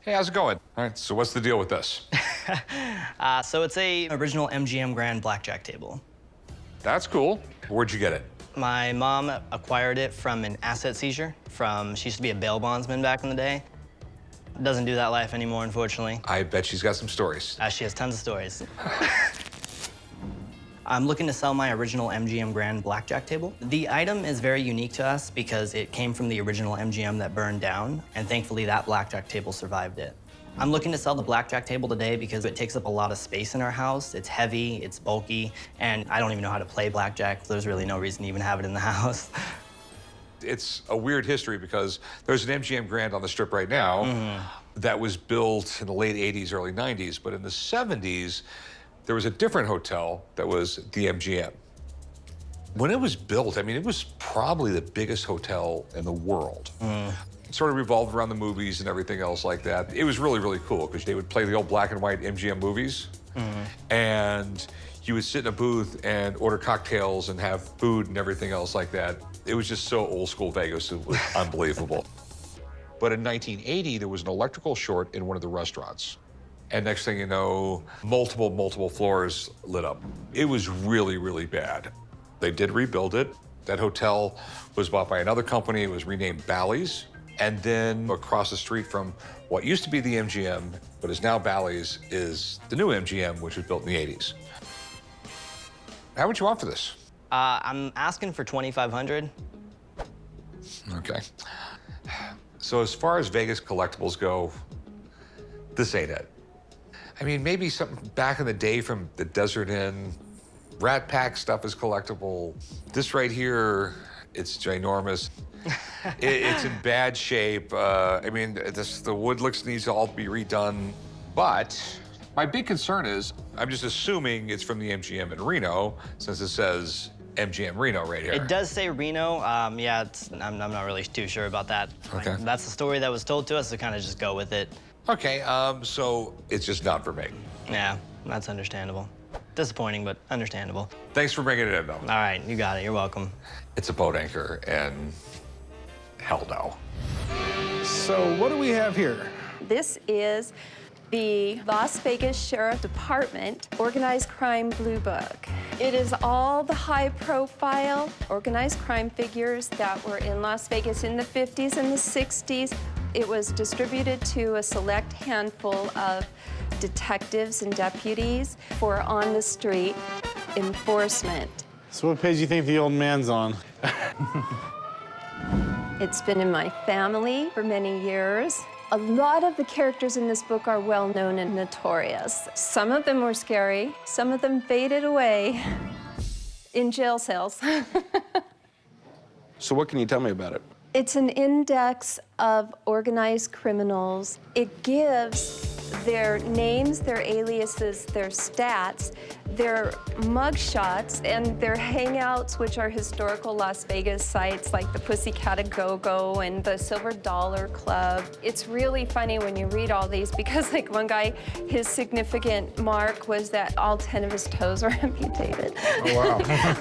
Hey, how's it going? All right, so what's the deal with this? So it's a original MGM Grand Blackjack table. That's cool. Where'd you get it? My mom acquired it from an asset seizure she used to be a bail bondsman back in the day. Doesn't do that life anymore, unfortunately. I bet she's got some stories. She has tons of stories. I'm looking to sell my original MGM Grand Blackjack table. The item is very unique to us because it came from the original MGM that burned down, and thankfully that blackjack table survived it. I'm looking to sell the blackjack table today because it takes up a lot of space in our house. It's heavy, it's bulky, and I don't even know how to play blackjack, so there's really no reason to even have it in the house. It's a weird history because there's an MGM Grand on the Strip right now that was built in the late 80s, early 90s, but in the 70s, there was a different hotel that was the MGM. When it was built, I mean, it was probably the biggest hotel in the world. It sort of revolved around the movies and everything else like that. It was really, really cool because they would play the old black and white MGM movies. And you would sit in a booth and order cocktails and have food and everything else like that. It was just so old school Vegas, it was unbelievable. But in 1980, there was an electrical short in one of the restaurants. And next thing you know, multiple floors lit up. It was really, really bad. They did rebuild it. That hotel was bought by another company. It was renamed Bally's. And then across the street from what used to be the MGM, but is now Bally's, is the new MGM, which was built in the 80s. How much you want for this? I'm asking for $2,500. Okay. So as far as Vegas collectibles go, this ain't it. I mean, maybe something back in the day from the Desert Inn. Rat Pack stuff is collectible. This right here, it's ginormous. It's in bad shape. I mean, the wood needs to all be redone. But my big concern is, I'm just assuming it's from the MGM in Reno, since it says MGM Reno right here. It does say Reno. Yeah, I'm not really too sure about that. Okay. That's the story that was told to us, so kind of just go with it. Okay, so it's just not for me. Yeah, that's understandable. Disappointing, but understandable. Thanks for bringing it in, though. All right, you got it. You're welcome. It's a boat anchor, and hell no. So what do we have here? This is the Las Vegas Sheriff Department Organized Crime Blue Book. It is all the high-profile organized crime figures that were in Las Vegas in the 50s and the 60s. It was distributed to a select handful of detectives and deputies for on-the-street enforcement. So what page do you think the old man's on? It's been in my family for many years. A lot of the characters in this book are well-known and notorious. Some of them were scary. Some of them faded away in jail cells. So what can you tell me about it? It's an index of organized criminals. It gives their names, their aliases, their stats, their mugshots, and their hangouts, which are historical Las Vegas sites like the Pussycat A-Go-Go and the Silver Dollar Club. It's really funny when you read all these because, like, one guy, his significant mark was that all 10 of his toes were amputated. Oh, wow.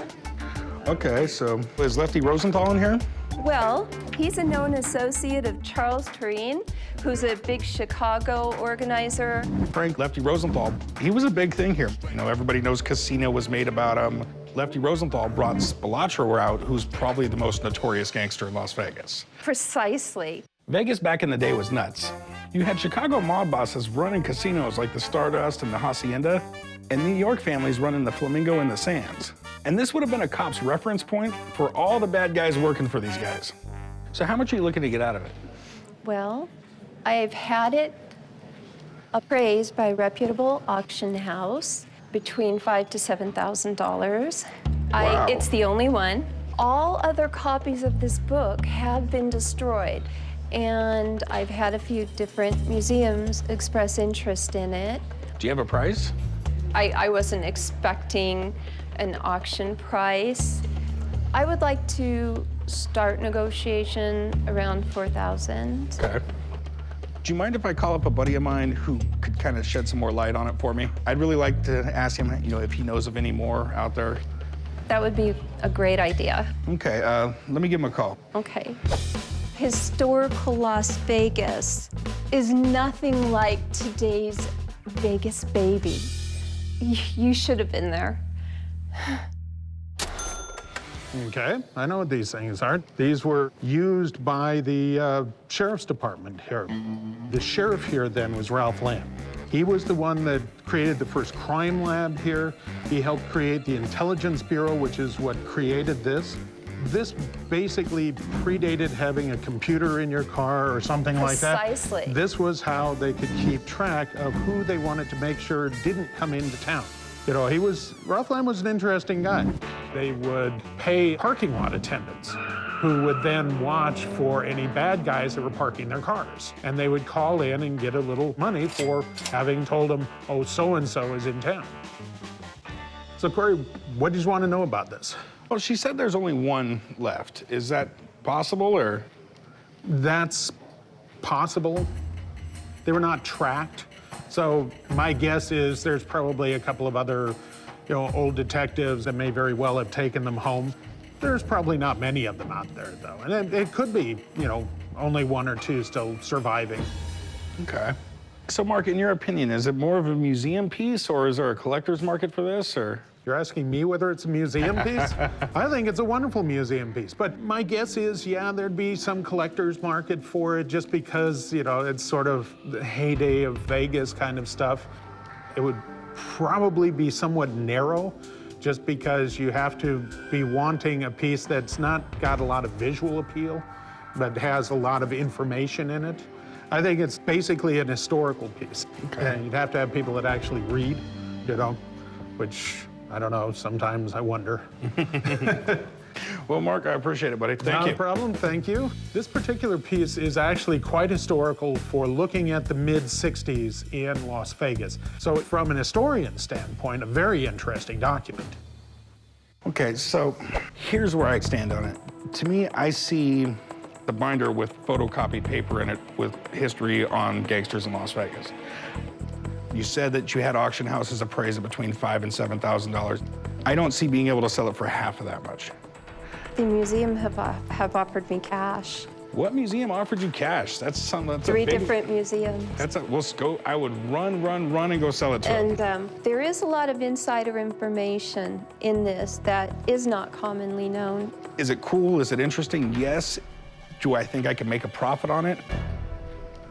Okay, so is Lefty Rosenthal in here? Well, he's a known associate of Charles Tureen, who's a big Chicago organizer. Frank Lefty Rosenthal, he was a big thing here. You know, everybody knows Casino was made about him. Lefty Rosenthal brought Spilatro out, who's probably the most notorious gangster in Las Vegas. Precisely. Vegas back in the day was nuts. You had Chicago mob bosses running casinos like the Stardust and the Hacienda, and New York families running the Flamingo and the Sands. And this would have been a cop's reference point for all the bad guys working for these guys. So how much are you looking to get out of it? Well, I've had it appraised by a reputable auction house between $5,000 to $7,000. Wow. It's the only one. All other copies of this book have been destroyed, and I've had a few different museums express interest in it. Do you have a price? I wasn't expecting an auction price. I would like to start negotiation around $4,000. Okay. Do you mind if I call up a buddy of mine who could kind of shed some more light on it for me? I'd really like to ask him, you know, if he knows of any more out there. That would be a great idea. Okay, let me give him a call. Okay. Historical Las Vegas. is nothing like today's Vegas baby. You should have been there. Okay, I know what these things are. These were used by the sheriff's department here. The sheriff here then was Ralph Lamb. He was the one that created the first crime lab here. He helped create the Intelligence Bureau, which is what created this. This basically predated having a computer in your car or something like that. Precisely. This was how they could keep track of who they wanted to make sure didn't come into town. You know, Ralph Lamb was an interesting guy. They would pay parking lot attendants who would then watch for any bad guys that were parking their cars. And they would call in and get a little money for having told them, oh, so-and-so is in town. So, Corey, what did you want to know about this? Well, she said there's only one left. Is that possible, or? That's possible. They were not tracked. So my guess is there's probably a couple of other, old detectives that may very well have taken them home. There's probably not many of them out there, though. And it could be, only one or two still surviving. Okay. So, Mark, in your opinion, is it more of a museum piece, or is there a collector's market for this, or? You're asking me whether it's a museum piece? I think it's a wonderful museum piece. But my guess is, yeah, there'd be some collector's market for it just because, it's sort of the heyday of Vegas kind of stuff. It would probably be somewhat narrow just because you have to be wanting a piece that's not got a lot of visual appeal, but has a lot of information in it. I think it's basically an historical piece. Okay. And you'd have to have people that actually read, which, I don't know, sometimes I wonder. Well, Mark, I appreciate it, buddy. Thank you. Not a problem, thank you. This particular piece is actually quite historical for looking at the mid-'60s in Las Vegas. So from an historian standpoint, a very interesting document. Okay, so here's where I stand on it. To me, I see the binder with photocopied paper in it with history on gangsters in Las Vegas. You said that you had auction houses appraised at between $5,000 and $7,000. I don't see being able to sell it for half of that much. The museum have offered me cash. What museum offered you cash? That's something that's Three a big, different museums. Let's go. I would run and go sell it to them. And there is a lot of insider information in this that is not commonly known. Is it cool? Is it interesting? Yes. Do I think I can make a profit on it?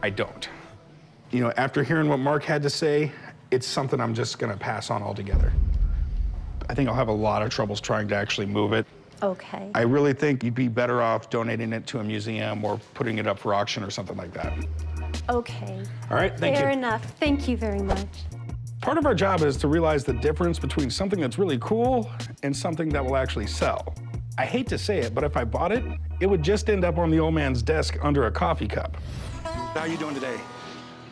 I don't. After hearing what Mark had to say, it's something I'm just gonna pass on altogether. I think I'll have a lot of troubles trying to actually move it. Okay. I really think you'd be better off donating it to a museum or putting it up for auction or something like that. Okay. All right, thank you. Fair enough. Thank you very much. Part of our job is to realize the difference between something that's really cool and something that will actually sell. I hate to say it, but if I bought it, it would just end up on the old man's desk under a coffee cup. How are you doing today?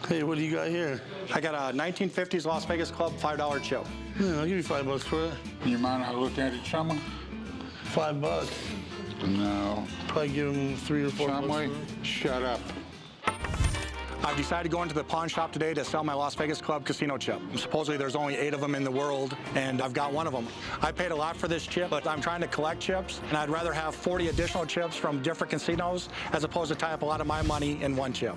Hey, what do you got here? I got a 1950s Las Vegas Club $5 chip. Yeah, I'll give you $5 for it. You mind I look at it, Chumley? $5. No. Probably give him $3 or $4 Chumley, for it. shut up. I've decided to go into the pawn shop today to sell my Las Vegas Club casino chip. Supposedly there's only 8 of them in the world, and I've got one of them. I paid a lot for this chip, but I'm trying to collect chips, and I'd rather have 40 additional chips from different casinos as opposed to tie up a lot of my money in one chip.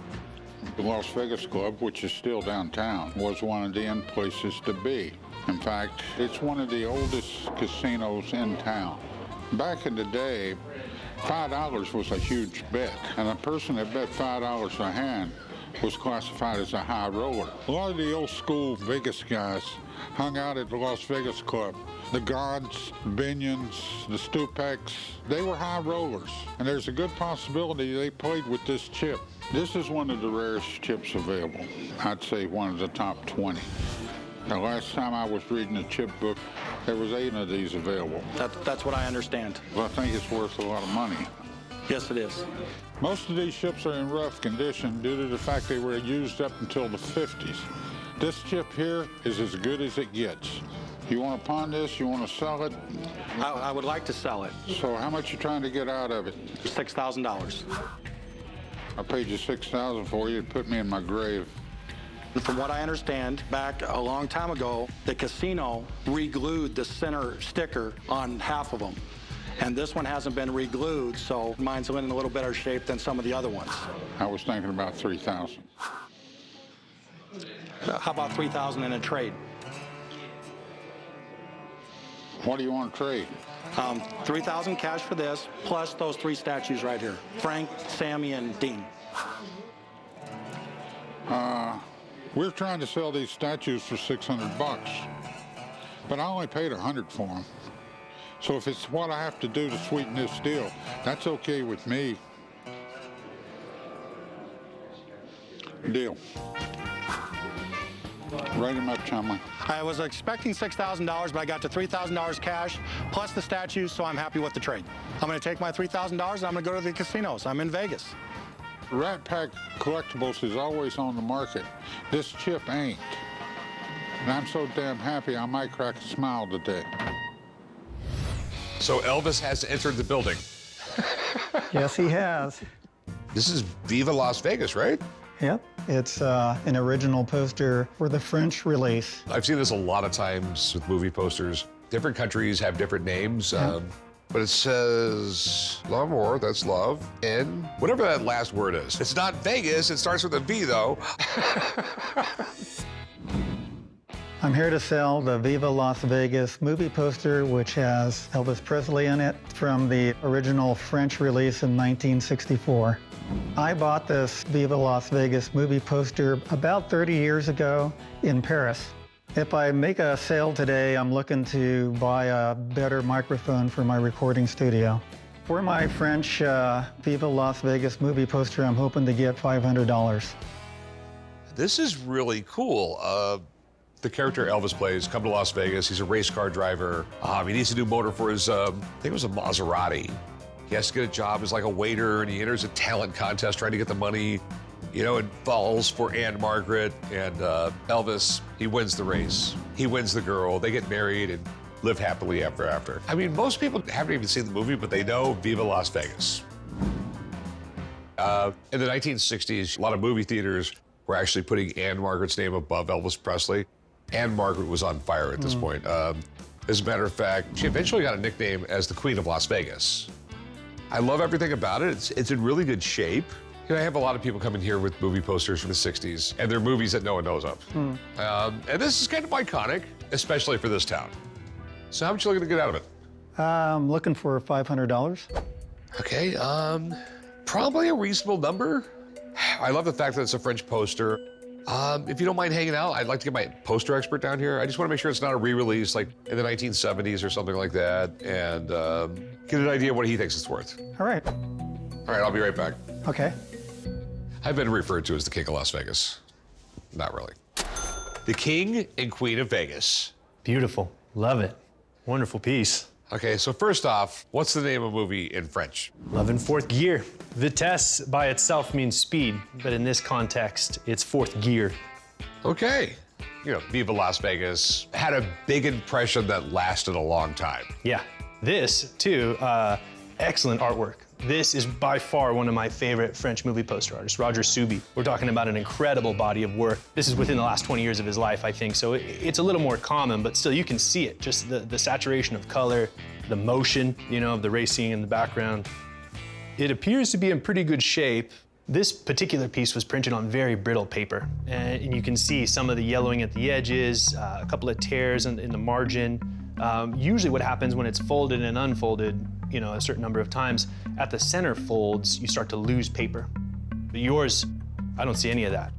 The Las Vegas Club, which is still downtown, was one of the end places to be. In fact, it's one of the oldest casinos in town. Back in the day, $5 was a huge bet, and a person that bet $5 a hand was classified as a high roller. A lot of the old school Vegas guys hung out at the Las Vegas Club. The Gods, Binions, the Stupecs, they were high rollers. And there's a good possibility they played with this chip. This is one of the rarest chips available. I'd say one of the top 20. The last time I was reading the chip book, there was 8 of these available. That's what I understand. Well, I think it's worth a lot of money. Yes, it is. Most of these ships are in rough condition due to the fact they were used up until the 50s. This chip here is as good as it gets. You want to pawn this? You want to sell it? I would like to sell it. So how much you trying to get out of it? $6,000. I paid you $6,000 for you. It put me in my grave. From what I understand, back a long time ago, the casino re-glued the center sticker on half of them. And this one hasn't been re-glued, so mine's in a little better shape than some of the other ones. I was thinking about 3,000. How about 3,000 in a trade? What do you want to trade? 3,000 cash for this, plus those 3 statues right here. Frank, Sammy, and Dean. We're trying to sell these statues for 600 bucks, but I only paid 100 for them. So if it's what I have to do to sweeten this deal, that's okay with me. Deal. Write him up, Chumley. I was expecting $6,000, but I got to $3,000 cash, plus the statues, so I'm happy with the trade. I'm gonna take my $3,000 and I'm gonna go to the casinos. I'm in Vegas. Rat Pack Collectibles is always on the market. This chip ain't. And I'm so damn happy I might crack a smile today. So Elvis has entered the building. Yes, he has. This is Viva Las Vegas, right? Yep. It's an original poster for the French release. I've seen this a lot of times with movie posters. Different countries have different names, but it says l'amour, that's love, and whatever that last word is. It's not Vegas, it starts with a V, though. I'm here to sell the Viva Las Vegas movie poster, which has Elvis Presley in it from the original French release in 1964. I bought this Viva Las Vegas movie poster about 30 years ago in Paris. If I make a sale today, I'm looking to buy a better microphone for my recording studio. For my French Viva Las Vegas movie poster, I'm hoping to get $500. This is really cool. The character Elvis plays, come to Las Vegas, he's a race car driver. He needs to do motor for his, I think it was a Maserati. He has to get a job as like a waiter, and he enters a talent contest trying to get the money, you know, and falls for Anne Margaret. And Elvis, he wins the race. He wins the girl. They get married and live happily ever after. I mean, most people haven't even seen the movie, but they know Viva Las Vegas. In the 1960s, a lot of movie theaters were actually putting Anne Margaret's name above Elvis Presley. Anne Margaret was on fire at this point. As a matter of fact, she eventually got a nickname as the Queen of Las Vegas. I love everything about it. It's in really good shape. You know, I have a lot of people coming here with movie posters from the 60s, and they're movies that no one knows of. And this is kind of iconic, especially for this town. So how much are you looking to get out of it? I'm looking for $500. Okay, probably a reasonable number. I love the fact that it's a French poster. If you don't mind hanging out, I'd like to get my poster expert down here. I just want to make sure it's not a re-release like in the 1970s or something like that, and get an idea of what he thinks it's worth. All right. All right, I'll be right back. Okay. I've been referred to as the King of Las Vegas. Not really. The King and Queen of Vegas. Beautiful. Love it. Wonderful piece. Okay, so first off, what's the name of a movie in French? Love in fourth gear. Vitesse by itself means speed, but in this context, it's fourth gear. Okay. You know, Viva Las Vegas had a big impression that lasted a long time. Yeah. This, too, excellent artwork. This is by far one of my favorite French movie poster artists, Roger Suby. We're talking about an incredible body of work. This is within the last 20 years of his life, I think, so it's a little more common, but still you can see it, just the saturation of color, the motion, you know, of the racing in the background. It appears to be in pretty good shape. This particular piece was printed on very brittle paper, and you can see some of the yellowing at the edges, a couple of tears in the margin. Usually what happens when it's folded and unfolded, you know, a certain number of times, at the center folds, you start to lose paper. But yours, I don't see any of that.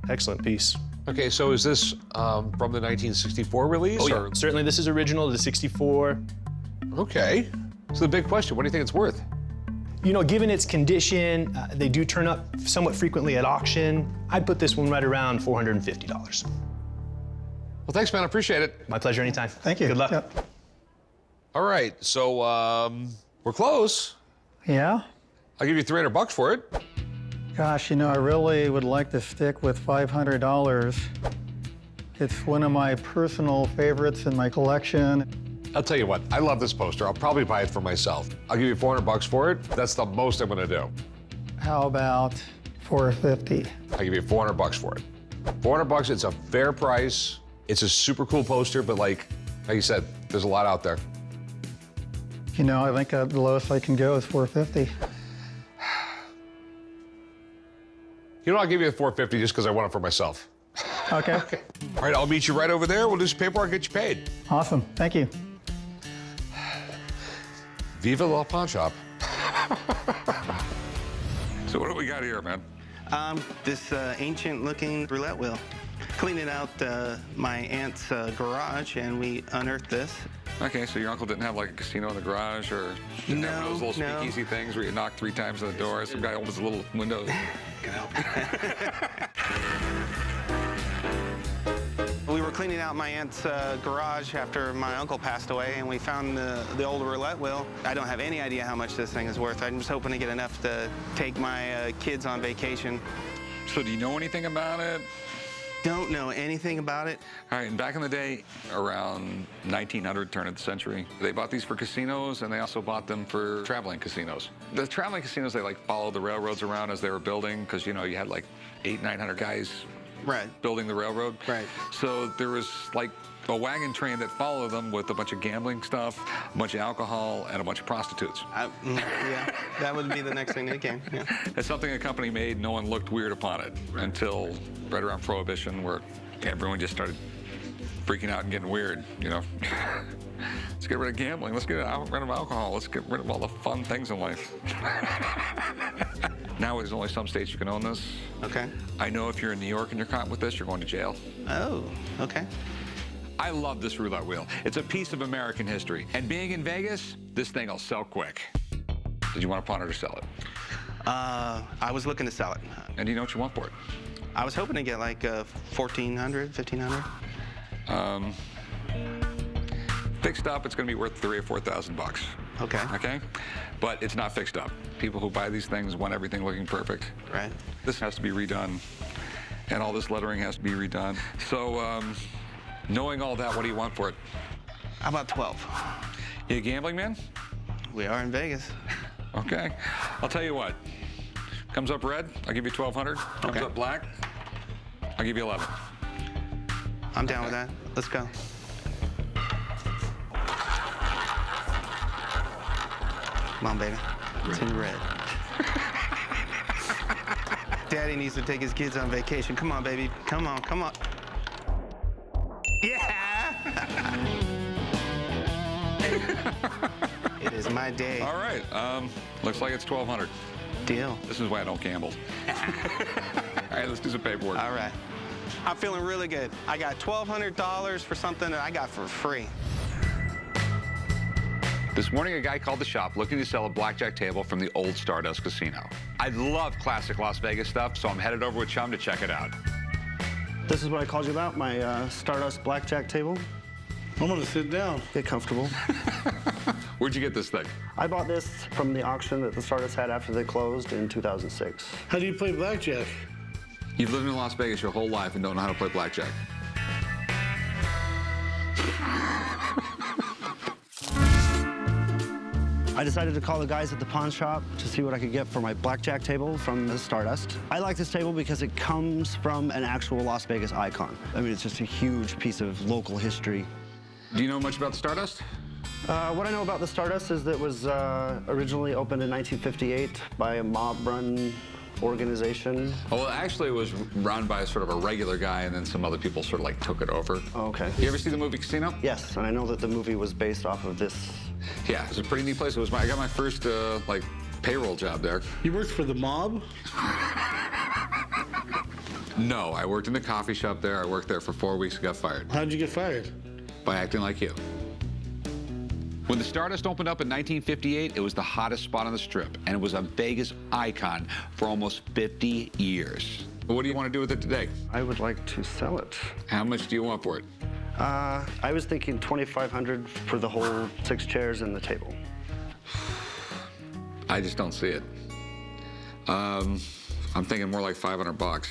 Excellent piece. Okay, so is this from the 1964 release? Oh, yeah. Or? Certainly this is original, the 64. Okay. So the big question, what do you think it's worth? You know, given its condition, they do turn up somewhat frequently at auction. I'd put this one right around $450. Well, thanks, man. I appreciate it. My pleasure, anytime. Thank you. Good luck. Yep. All right, so we're close. Yeah? I'll give you $300 for it. Gosh, you know, I really would like to stick with $500. It's one of my personal favorites in my collection. I'll tell you what, I love this poster. I'll probably buy it for myself. I'll give you $400 for it. That's the most I'm gonna do. How about $450? I'll give you $400 for it. $400, it's a fair price. It's a super cool poster, but like you said, there's a lot out there. You know, I think the lowest I can go is 450. You know, I'll give you the 450 just because I want it for myself. Okay. All right, I'll meet you right over there. We'll do some paperwork and get you paid. Awesome. Thank you. Viva La Pawn Shop. So what do we got here, man? This ancient-looking roulette wheel. Cleaning out my aunt's garage, and we unearthed this. Okay, so your uncle didn't have like a casino in the garage, or didn't have one of those little speakeasy things where you knock 3 times on the door, some guy opens a little window. Can I help? We were cleaning out my aunt's garage after my uncle passed away, and we found the old roulette wheel. I don't have any idea how much this thing is worth. I'm just hoping to get enough to take my kids on vacation. So do you know anything about it? Don't know anything about it. All right, and back in the day, around 1900, turn of the century, they bought these for casinos, and they also bought them for traveling casinos. The traveling casinos, they like followed the railroads around as they were building, because you know you had like 800-900 guys building the railroad. Right. So there was like a wagon train that followed them with a bunch of gambling stuff, a bunch of alcohol, and a bunch of prostitutes. Yeah, that would be the next thing that came. Yeah. It's something a company made. No one looked weird upon it until right around Prohibition, where everyone just started freaking out and getting weird, you know. Let's get rid of gambling. Let's get rid of alcohol. Let's get rid of all the fun things in life. Now there's only some states you can own this. Okay. I know if you're in New York and you're caught with this, you're going to jail. Oh, okay. I love this roulette wheel. It's a piece of American history. And being in Vegas, this thing will sell quick. Did you want to pawn it or sell it? I was looking to sell it. And do you know what you want for it? I was hoping to get like $1,400, $1,500. Fixed up, it's going to be worth $3,000 or $4,000. Okay. Okay? But it's not fixed up. People who buy these things want everything looking perfect. Right. This has to be redone, and all this lettering has to be redone. So, knowing all that, what do you want for it? How about 12? You a gambling man? We are in Vegas. Okay. I'll tell you what. Comes up red, I'll give you 1,200. Comes up black, I'll give you 11. I'm down with that. Let's go. Come on, baby. It's in red. Daddy needs to take his kids on vacation. Come on, baby. Come on, come on. Yeah! It is my day. All right. Looks like it's 1,200. Deal. This is why I don't gamble. All right, let's do some paperwork. All right. I'm feeling really good. I got $1,200 for something that I got for free. This morning, a guy called the shop looking to sell a blackjack table from the old Stardust Casino. I love classic Las Vegas stuff, so I'm headed over with Chum to check it out. This is what I called you about, my Stardust blackjack table. I'm gonna sit down. Get comfortable. Where'd you get this thing? I bought this from the auction that the Stardust had after they closed in 2006. How do you play blackjack? You've lived in Las Vegas your whole life and don't know how to play blackjack. I decided to call the guys at the pawn shop to see what I could get for my blackjack table from the Stardust. I like this table because it comes from an actual Las Vegas icon. I mean, it's just a huge piece of local history. Do you know much about the Stardust? What I know about the Stardust is that it was originally opened in 1958 by a mob-run organization. Oh, well, actually, it was run by sort of a regular guy, and then some other people sort of like took it over. Oh, okay. You ever see the movie Casino? Yes, and I know that the movie was based off of this. Yeah, it's a pretty neat place. I got my first like payroll job there. You worked for the mob? No, I worked in a coffee shop there. I worked there for 4 weeks and got fired. How'd you get fired? By acting like you. When the Stardust opened up in 1958, it was the hottest spot on the Strip, and it was a Vegas icon for almost 50 years. What do you want to do with it today? I would like to sell it. How much do you want for it? I was thinking $2,500 for the whole 6 chairs and the table. I just don't see it. I'm thinking more like $500.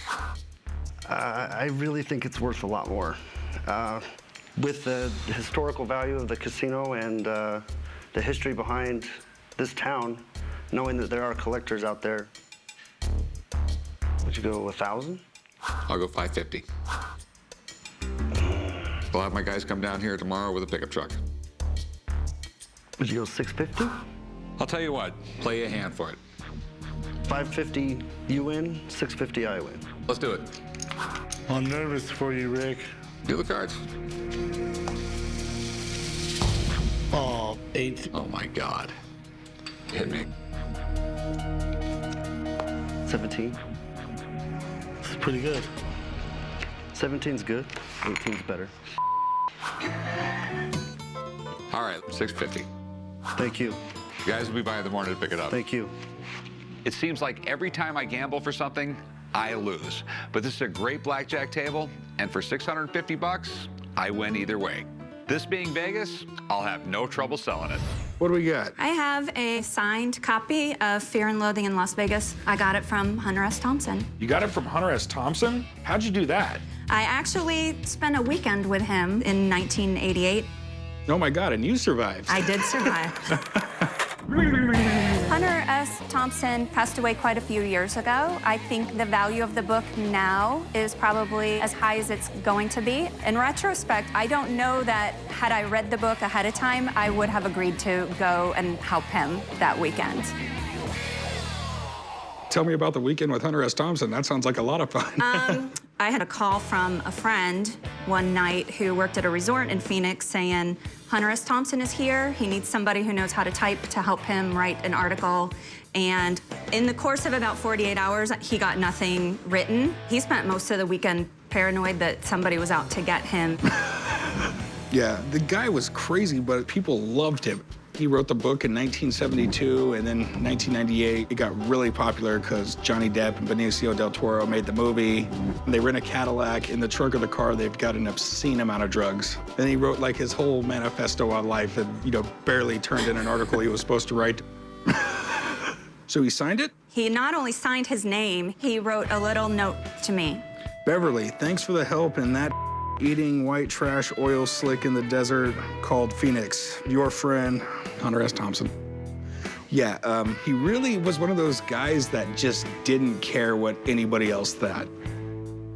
I really think it's worth a lot more. With the historical value of the casino and the history behind this town, knowing that there are collectors out there, would you go 1,000? I'll go 550. I'll have my guys come down here tomorrow with a pickup truck. Would you go 650? I'll tell you what, play a hand for it. 550 you win, 650 I win. Let's do it. I'm nervous for you, Rick. Do the cards. Oh, 8. Oh my God. Hit me. 17. It's pretty good. 17's good, 18's better. All right, 650. Thank you. You guys will be by in the morning to pick it up. Thank you. It seems like every time I gamble for something, I lose. But this is a great blackjack table, and for 650 bucks, I win either way. This being Vegas, I'll have no trouble selling it. What do we got? I have a signed copy of Fear and Loathing in Las Vegas. I got it from Hunter S. Thompson. You got it from Hunter S. Thompson? How'd you do that? I actually spent a weekend with him in 1988. Oh my God, and you survived. I did survive. Hunter S. Thompson passed away quite a few years ago. I think the value of the book now is probably as high as it's going to be. In retrospect, I don't know that had I read the book ahead of time, I would have agreed to go and help him that weekend. Tell me about the weekend with Hunter S. Thompson. That sounds like a lot of fun. I had a call from a friend one night who worked at a resort in Phoenix saying, Hunter S. Thompson is here. He needs somebody who knows how to type to help him write an article. And in the course of about 48 hours, he got nothing written. He spent most of the weekend paranoid that somebody was out to get him. Yeah, the guy was crazy, but people loved him. He wrote the book in 1972, and then 1998, it got really popular because Johnny Depp and Benicio del Toro made the movie. They rent a Cadillac. In the trunk of the car, they've got an obscene amount of drugs. Then he wrote like his whole manifesto on life and, barely turned in an article he was supposed to write. So he signed it? He not only signed his name, he wrote a little note to me. Beverly, thanks for the help in that eating white trash oil slick in the desert called Phoenix. Your friend, Hunter S. Thompson. Yeah, he really was one of those guys that just didn't care what anybody else thought.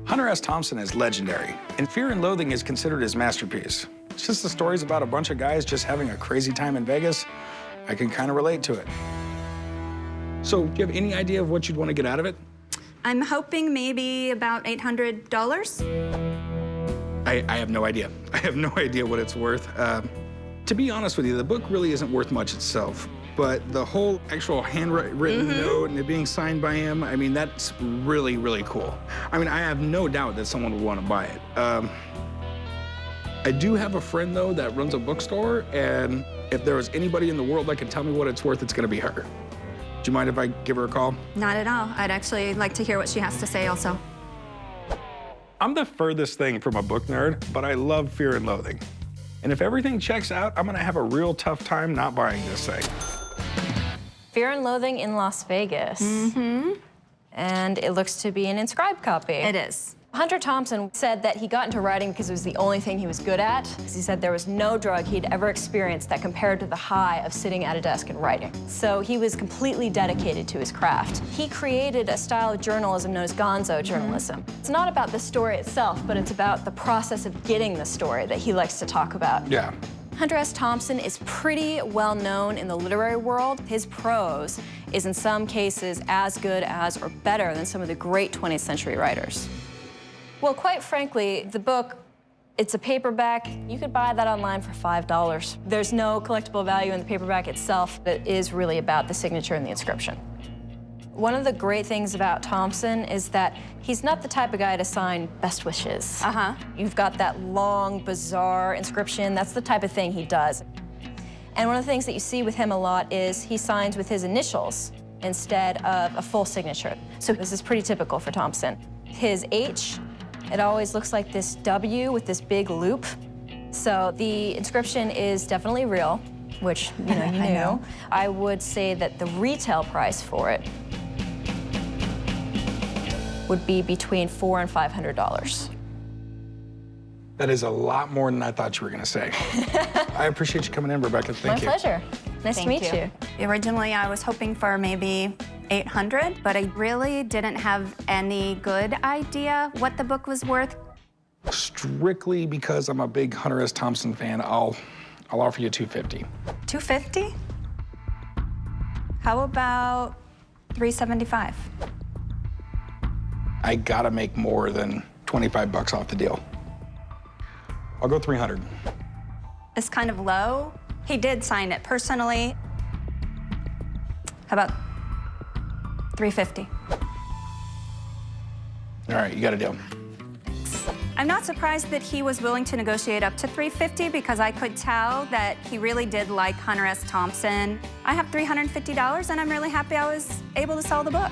Hunter S. Thompson is legendary, and Fear and Loathing is considered his masterpiece. It's just the stories about a bunch of guys just having a crazy time in Vegas. I can kind of relate to it. So, do you have any idea of what you'd want to get out of it? I'm hoping maybe about $800. I have no idea. I have no idea what it's worth. To be honest with you, the book really isn't worth much itself, but the whole actual handwritten note and it being signed by him, I mean, that's really, really cool. I mean, I have no doubt that someone would want to buy it. I do have a friend, though, that runs a bookstore, and if there was anybody in the world that could tell me what it's worth, it's going to be her. Do you mind if I give her a call? Not at all. I'd actually like to hear what she has to say also. I'm the furthest thing from a book nerd, but I love Fear and Loathing. And if everything checks out, I'm gonna have a real tough time not buying this thing. Fear and Loathing in Las Vegas. And it looks to be an inscribed copy. It is. Hunter Thompson said that he got into writing because it was the only thing he was good at. He said there was no drug he'd ever experienced that compared to the high of sitting at a desk and writing. So he was completely dedicated to his craft. He created a style of journalism known as gonzo journalism. It's not about the story itself, but it's about the process of getting the story that he likes to talk about. Yeah. Hunter S. Thompson is pretty well known in the literary world. His prose is in some cases as good as or better than some of the great 20th century writers. Well, quite frankly, the book, it's a paperback. You could buy that online for $5. There's no collectible value in the paperback itself. It is really about the signature and the inscription. One of the great things about Thompson is that he's not the type of guy to sign best wishes. You've got that long, bizarre inscription. That's the type of thing he does. And one of the things that you see with him a lot is he signs with his initials instead of a full signature. So this is pretty typical for Thompson. His H, it always looks like this W with this big loop. So the inscription is definitely real, which you knew. I would say that the retail price for it would be between $400 and $500. That is a lot more than I thought you were gonna say. I appreciate you coming in, Rebecca. Thank you. My pleasure. Nice to meet you. Originally, I was hoping for maybe $800, but I really didn't have any good idea what the book was worth. Strictly because I'm a big Hunter S. Thompson fan, I'll I'll offer you $250. $250? How about $375? I gotta make more than 25 bucks off the deal. I'll go 300. It's kind of low. He did sign it personally. How about $350? All right, you got a deal. I'm not surprised that he was willing to negotiate up to $350 because I could tell that he really did like Hunter S. Thompson. I have $350 and I'm really happy I was able to sell the book.